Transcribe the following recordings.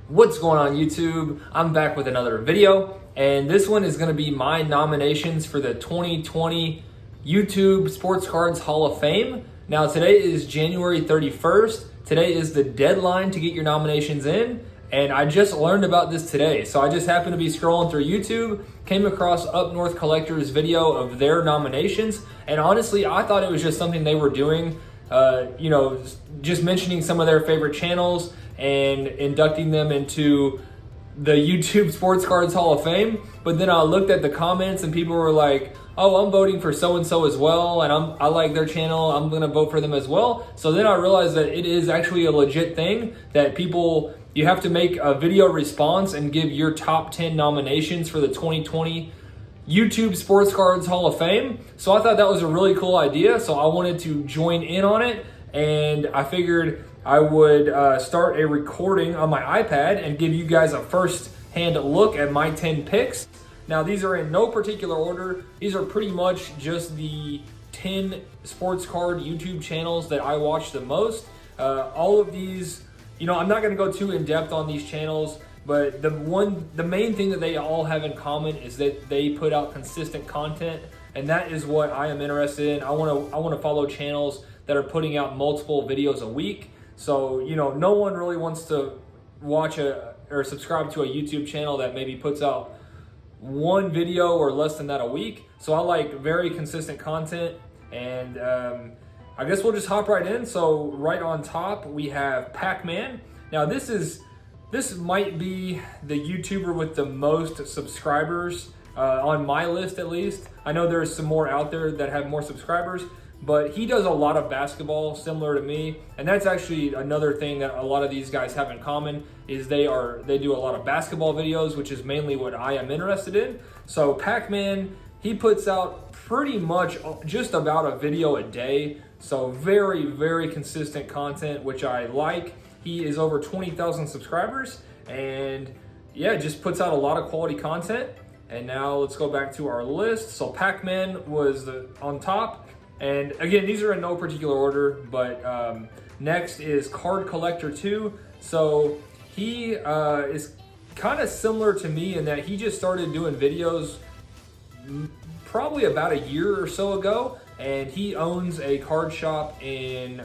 What's going on YouTube? I'm back with another video, and this one is going to be my nominations for the 2020 YouTube Sports Cards Hall of Fame. Now today is January 31st. Today is the deadline to get your nominations in, and I just learned about this today. So I just happened to be scrolling through YouTube, came across Up North Collector's video of their nominations, and honestly I thought it was just something they were doing, just mentioning some of their favorite channels and inducting them into the YouTube Sports Cards Hall of Fame. But then I looked at the comments and people were like, oh, I'm voting for so-and-so as well, and I like their channel, I'm gonna vote for them as well. So then I realized that it is actually a legit thing that you have to make a video response and give your top 10 nominations for the 2020 YouTube Sports Cards Hall of Fame. So I thought that was a really cool idea, so I wanted to join in on it, and I figured I would start a recording on my iPad and give you guys a first-hand look at my 10 picks. Now these are in no particular order. These are pretty much just the 10 sports card YouTube channels that I watch the most. All of these, I'm not gonna go too in depth on these channels, but the main thing that they all have in common is that they put out consistent content, and that is what I am interested in. I wanna follow channels that are putting out multiple videos a week. So, no one really wants to watch or subscribe to a YouTube channel that maybe puts out one video or less than that a week. So I like very consistent content, and I guess we'll just hop right in. So right on top, we have Pac-Man. Now this might be the YouTuber with the most subscribers on my list, at least. I know there's some more out there that have more subscribers, but he does a lot of basketball similar to me, and that's actually another thing that a lot of these guys have in common is they do a lot of basketball videos, which is mainly what I am interested in. So Pac-Man, he puts out pretty much just about a video a day, so very, very consistent content, which I like. He is over 20,000 subscribers, and yeah, just puts out a lot of quality content. And now let's go back to our list. So Pac-Man was on top. And again, these are in no particular order, but next is Card Collector 2. So he is kind of similar to me in that he just started doing videos probably about a year or so ago, and he owns a card shop in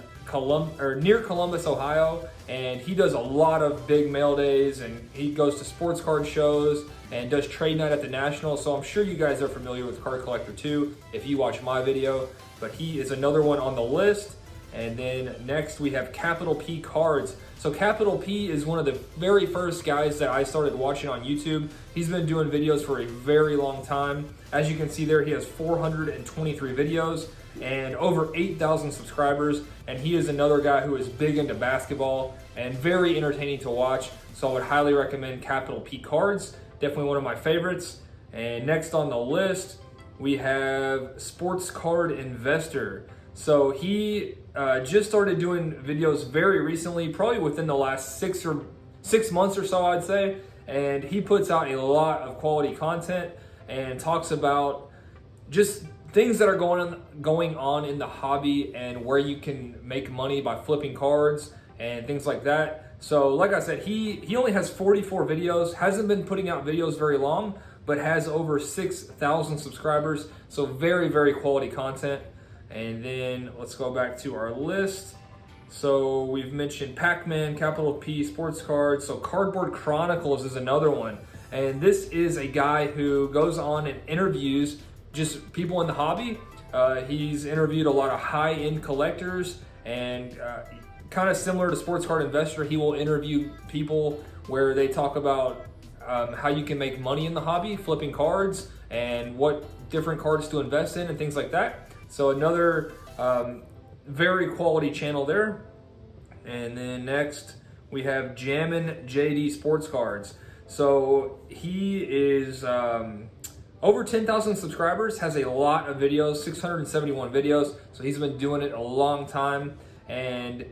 near Columbus, Ohio, and he does a lot of big mail days, and he goes to sports card shows and does trade night at the National. So I'm sure you guys are familiar with Card Collector 2 if you watch my video, but he is another one on the list. And then next we have Capital P Cards. So Capital P is one of the very first guys that I started watching on YouTube. He's been doing videos for a very long time. As you can see there, he has 423 videos and over 8,000 subscribers. And he is another guy who is big into basketball and very entertaining to watch. So I would highly recommend Capital P Cards. Definitely one of my favorites. And next on the list, we have Sports Card Investor. So he just started doing videos very recently, probably within the last 6 months or so, I'd say. And he puts out a lot of quality content and talks about just things that are going on in the hobby and where you can make money by flipping cards and things like that. So like I said, he only has 44 videos, hasn't been putting out videos very long, but has over 6,000 subscribers. So very, very quality content. And then let's go back to our list. So we've mentioned Pac-Man, Capital P, Sports Cards. So Cardboard Chronicles is another one. And this is a guy who goes on and interviews just people in the hobby. He's interviewed a lot of high-end collectors, and kind of similar to Sports Card Investor, he will interview people where they talk about how you can make money in the hobby, flipping cards, and what different cards to invest in and things like that. So another very quality channel there. And then next we have Jammin' JD Sports Cards. So he is over 10,000 subscribers, has a lot of videos, 671 videos. So he's been doing it a long time, and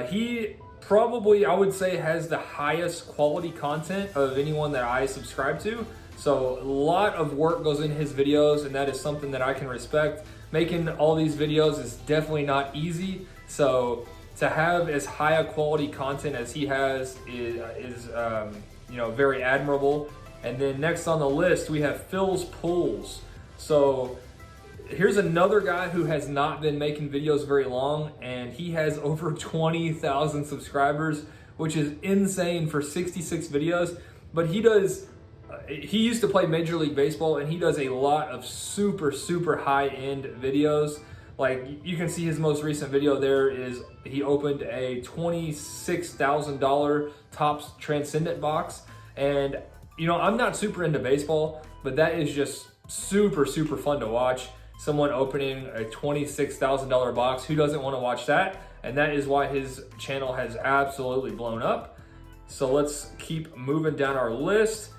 he probably, I would say, has the highest quality content of anyone that I subscribe to. So a lot of work goes in his videos, and that is something that I can respect. Making all these videos is definitely not easy. So to have as high a quality content as he has is you know, very admirable. And then next on the list, we have Phil's Pulls. So here's another guy who has not been making videos very long, and he has over 20,000 subscribers, which is insane for 66 videos. But he used to play Major League Baseball, and he does a lot of super high-end videos. Like, you can see his most recent video there is he opened a $26,000 Topps Transcendent box. And, you know, I'm not super into baseball, but that is just super fun to watch. Someone opening a $26,000 box. Who doesn't want to watch that? And that is why his channel has absolutely blown up. So let's keep moving down our list.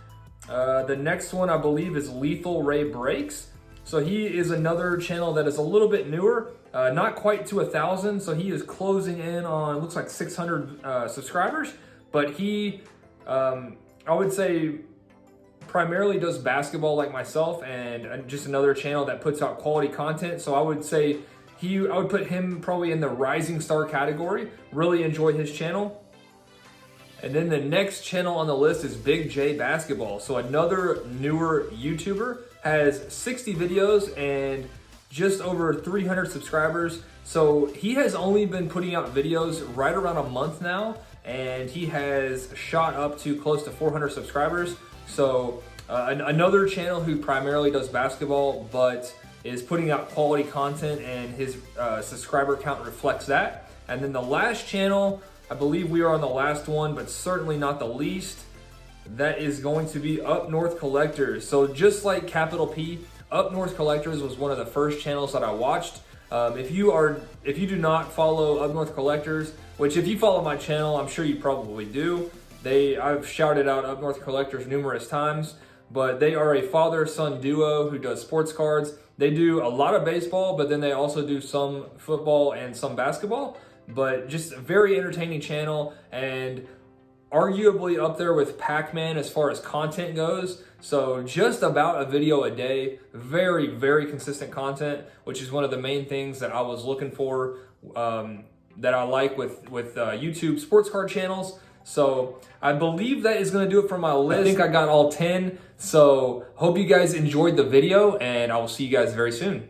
The next one, I believe, is Lethal Ray Breaks. So he is another channel that is a little bit newer, not quite to 1,000. So he is closing in on, looks like 600 subscribers. But he, I would say, primarily does basketball like myself, and just another channel that puts out quality content. So I would say I would put him probably in the rising star category. Really enjoy his channel. And then the next channel on the list is Big J Basketball. So another newer YouTuber, has 60 videos and just over 300 subscribers. So he has only been putting out videos right around a month now, and he has shot up to close to 400 subscribers. So another channel who primarily does basketball, but is putting out quality content, and his subscriber count reflects that. And then the last channel, I believe we are on the last one, but certainly not the least, that is going to be Up North Collectors. So just like Capital P, Up North Collectors was one of the first channels that I watched. If you do not follow Up North Collectors, which if you follow my channel, I'm sure you probably do. I've shouted out Up North Collectors numerous times, but they are a father-son duo who does sports cards. They do a lot of baseball, but then they also do some football and some basketball. But just a very entertaining channel, and arguably up there with Pac-Man as far as content goes. So just about a video a day, very consistent content, which is one of the main things that I was looking for, that I like with YouTube sports card channels. So I believe that is going to do it for my list. I think I got all 10. So hope you guys enjoyed the video, and I will see you guys very soon.